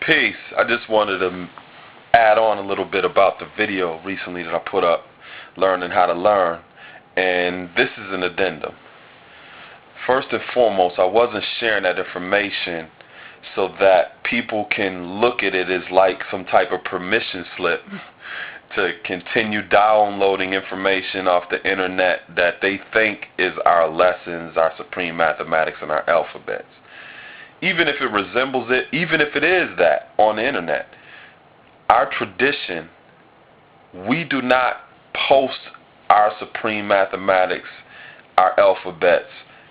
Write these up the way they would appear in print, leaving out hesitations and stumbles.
Peace. I just wanted to add on a little bit about the video recently that I put up, Learning How to Learn, and this is an addendum. First and foremost, I wasn't sharing that information so that people can look at it as like some type of permission slip to continue downloading information off the internet that they think is our lessons, our supreme mathematics, and our alphabets. Even if it resembles it, even if it is that on the internet, our tradition, we do not post our supreme mathematics, our alphabets,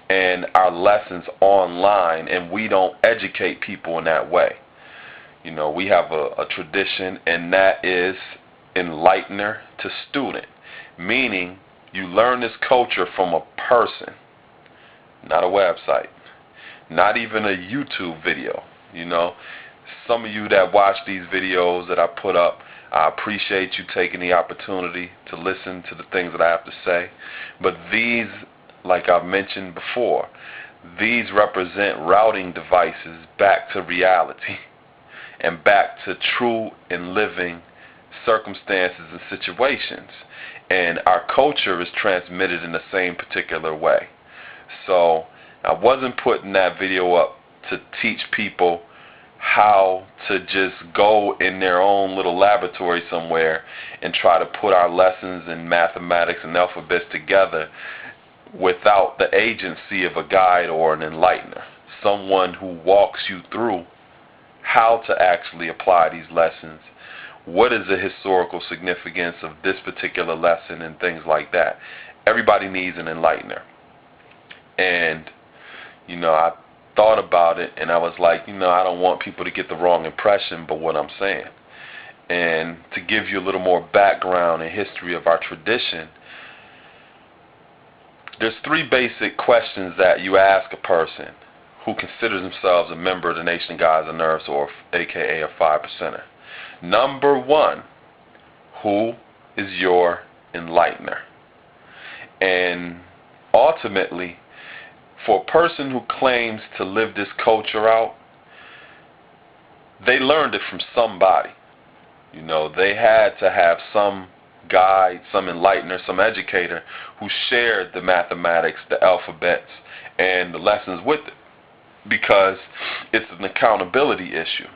and our lessons online, and we don't educate people in that way. You know, we have a tradition, and that is Enlightener to student, meaning you learn this culture from a person, not a website. Not even a YouTube video. You know, some of you that watch these videos that I put up, I appreciate you taking the opportunity to listen to the things that I have to say. But these, like I've mentioned before, these represent routing devices back to reality and back to true and living circumstances and situations. And our culture is transmitted in the same particular way. So I wasn't putting that video up to teach people how to just go in their own little laboratory somewhere and try to put our lessons in mathematics and alphabets together without the agency of a guide or an enlightener, someone who walks you through how to actually apply these lessons, what is the historical significance of this particular lesson and things like that. Everybody needs an enlightener. And you know, I thought about it, and I was like, you know, I don't want people to get the wrong impression by what I'm saying. And to give you a little more background and history of our tradition, there's three basic questions that you ask a person who considers themselves a member of the Nation of Gods and Nerves, or AKA a 5%er. Number one, who is your enlightener? And ultimately, for a person who claims to live this culture out, they learned it from somebody. You know, they had to have some guide, some enlightener, some educator who shared the mathematics, the alphabets, and the lessons with it, because it's an accountability issue.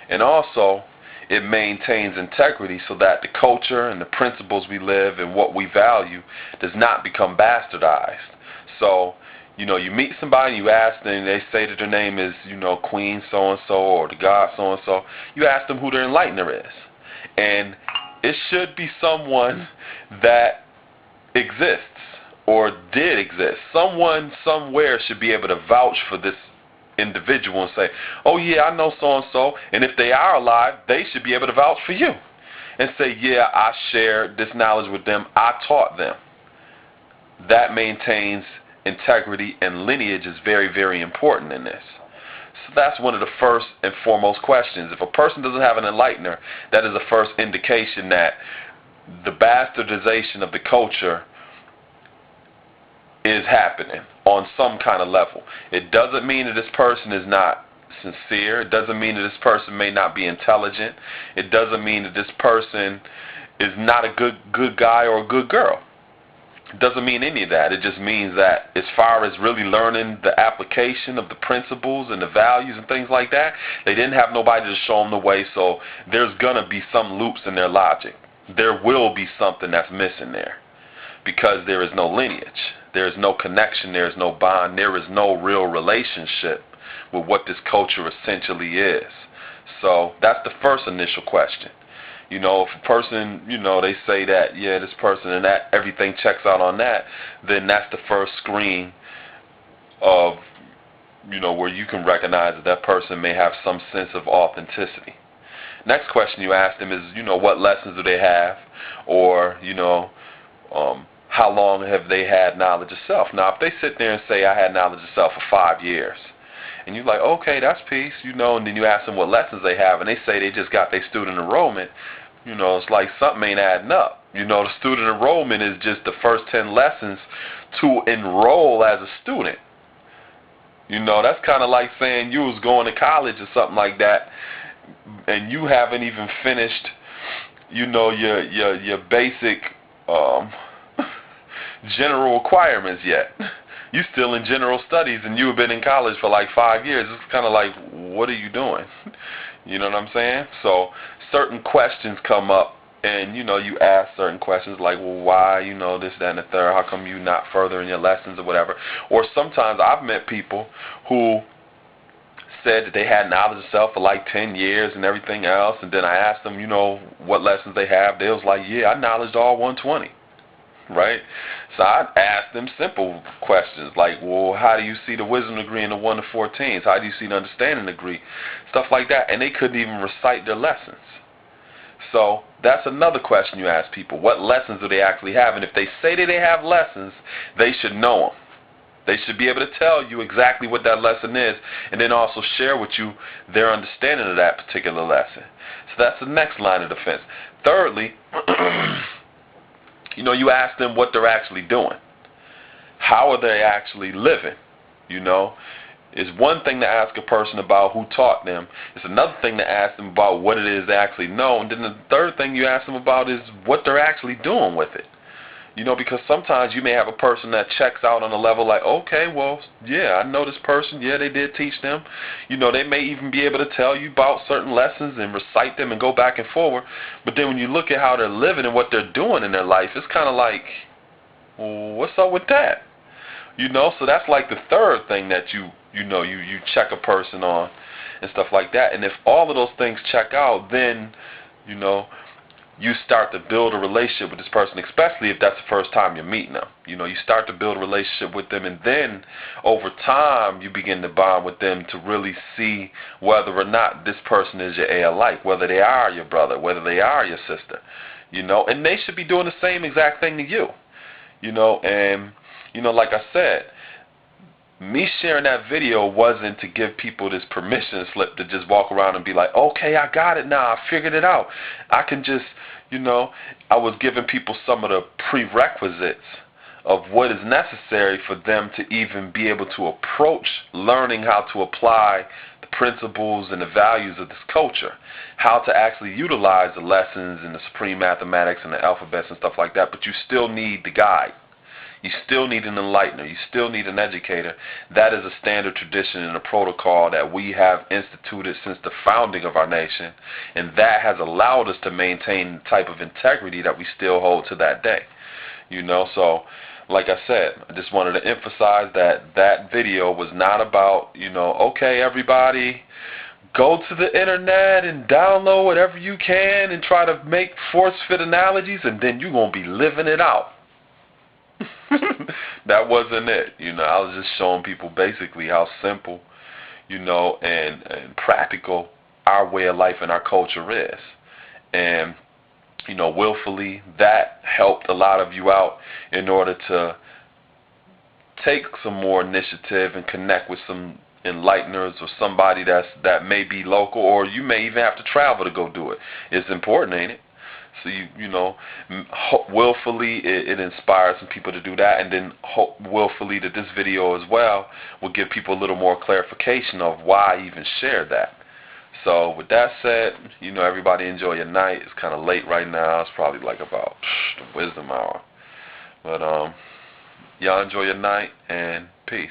And also, it maintains integrity so that the culture and the principles we live and what we value does not become bastardized. So, you know, you meet somebody, you ask them, they say that their name is, you know, Queen so-and-so or the God so-and-so. You ask them who their enlightener is. And it should be someone that exists or did exist. Someone somewhere should be able to vouch for this individual and say, oh yeah, I know so-and-so, and if they are alive, they should be able to vouch for you. And say, yeah, I shared this knowledge with them, I taught them. That maintains integrity, and lineage is very, very important in this. So that's one of the first and foremost questions. If a person doesn't have an enlightener, that is the first indication that the bastardization of the culture is happening on some kind of level. It doesn't mean that this person is not sincere. It doesn't mean that this person may not be intelligent. It doesn't mean that this person is not a good guy or a good girl. It doesn't mean any of that. It just means that as far as really learning the application of the principles and the values and things like that, they didn't have nobody to show them the way, so there's going to be some loops in their logic. There will be something that's missing there because there is no lineage. There is no connection. There is no bond. There is no real relationship with what this culture essentially is. So that's the first initial question. You know, if a person, you know, they say that, yeah, this person and that, everything checks out on that, then that's the first screen of, you know, where you can recognize that that person may have some sense of authenticity. Next question you ask them is, you know, what lessons do they have? Or, you know, how long have they had knowledge of self? Now, if they sit there and say, I had knowledge of self for 5 years, and you're like, okay, that's peace, you know, and then you ask them what lessons they have, and they say they just got their student enrollment, you know, it's like something ain't adding up. You know, the student enrollment is just the first 10 lessons to enroll as a student. You know, that's kind of like saying you was going to college or something like that, and you haven't even finished, you know, your basic general requirements yet. You still in general studies, and you have been in college for like 5 years. It's kind of like, what are you doing? You know what I'm saying? So certain questions come up, and you know, you ask certain questions like, well, why, you know, this, that, and the third. How come you not furthering your lessons or whatever? Or sometimes I've met people who said that they had knowledge of self for like 10 years and everything else, and then I asked them, you know, what lessons they have. They was like, yeah, I knowledged all 120. Right? So I asked them simple questions like, well, how do you see the wisdom degree in the 1 to 14s? How do you see the understanding degree? Stuff like that. And they couldn't even recite their lessons. So that's another question you ask people. What lessons do they actually have? And if they say that they have lessons, they should know them. They should be able to tell you exactly what that lesson is, and then also share with you their understanding of that particular lesson. So that's the next line of defense. Thirdly, you know, you ask them what they're actually doing. How are they actually living? You know, it's one thing to ask a person about who taught them. It's another thing to ask them about what it is they actually know. And then the third thing you ask them about is what they're actually doing with it. You know, because sometimes you may have a person that checks out on a level like, okay, well, yeah, I know this person. Yeah, they did teach them. You know, they may even be able to tell you about certain lessons and recite them and go back and forward. But then when you look at how they're living and what they're doing in their life, it's kind of like, well, what's up with that? You know, so that's like the third thing that you check a person on and stuff like that. And if all of those things check out, then, you know, you start to build a relationship with this person, especially if that's the first time you're meeting them. You know, you start to build a relationship with them, and then over time you begin to bond with them to really see whether or not this person is your heir alike, whether they are your brother, whether they are your sister. You know, and they should be doing the same exact thing to you. You know, and, you know, like I said, me sharing that video wasn't to give people this permission slip to just walk around and be like, okay, I got it now, I figured it out. I can just, you know, I was giving people some of the prerequisites of what is necessary for them to even be able to approach learning how to apply the principles and the values of this culture, how to actually utilize the lessons in the supreme mathematics and the alphabets and stuff like that. But you still need the guide. You still need an enlightener. You still need an educator. That is a standard tradition and a protocol that we have instituted since the founding of our nation, and that has allowed us to maintain the type of integrity that we still hold to that day. You know, so like I said, I just wanted to emphasize that that video was not about, you know, okay, everybody, go to the internet and download whatever you can and try to make force-fit analogies, and then you're going to be living it out. That wasn't it. You know, I was just showing people basically how simple, you know, and practical our way of life and our culture is. And, you know, willfully, that helped a lot of you out in order to take some more initiative and connect with some Enlighteners or somebody that may be local, or you may even have to travel to go do it. It's important, ain't it? So you know, willfully it inspires some people to do that, and then willfully that this video as well will give people a little more clarification of why I even shared that. So with that said, you know, everybody enjoy your night. It's kind of late right now. It's probably like about the wisdom hour. But y'all enjoy your night, and peace.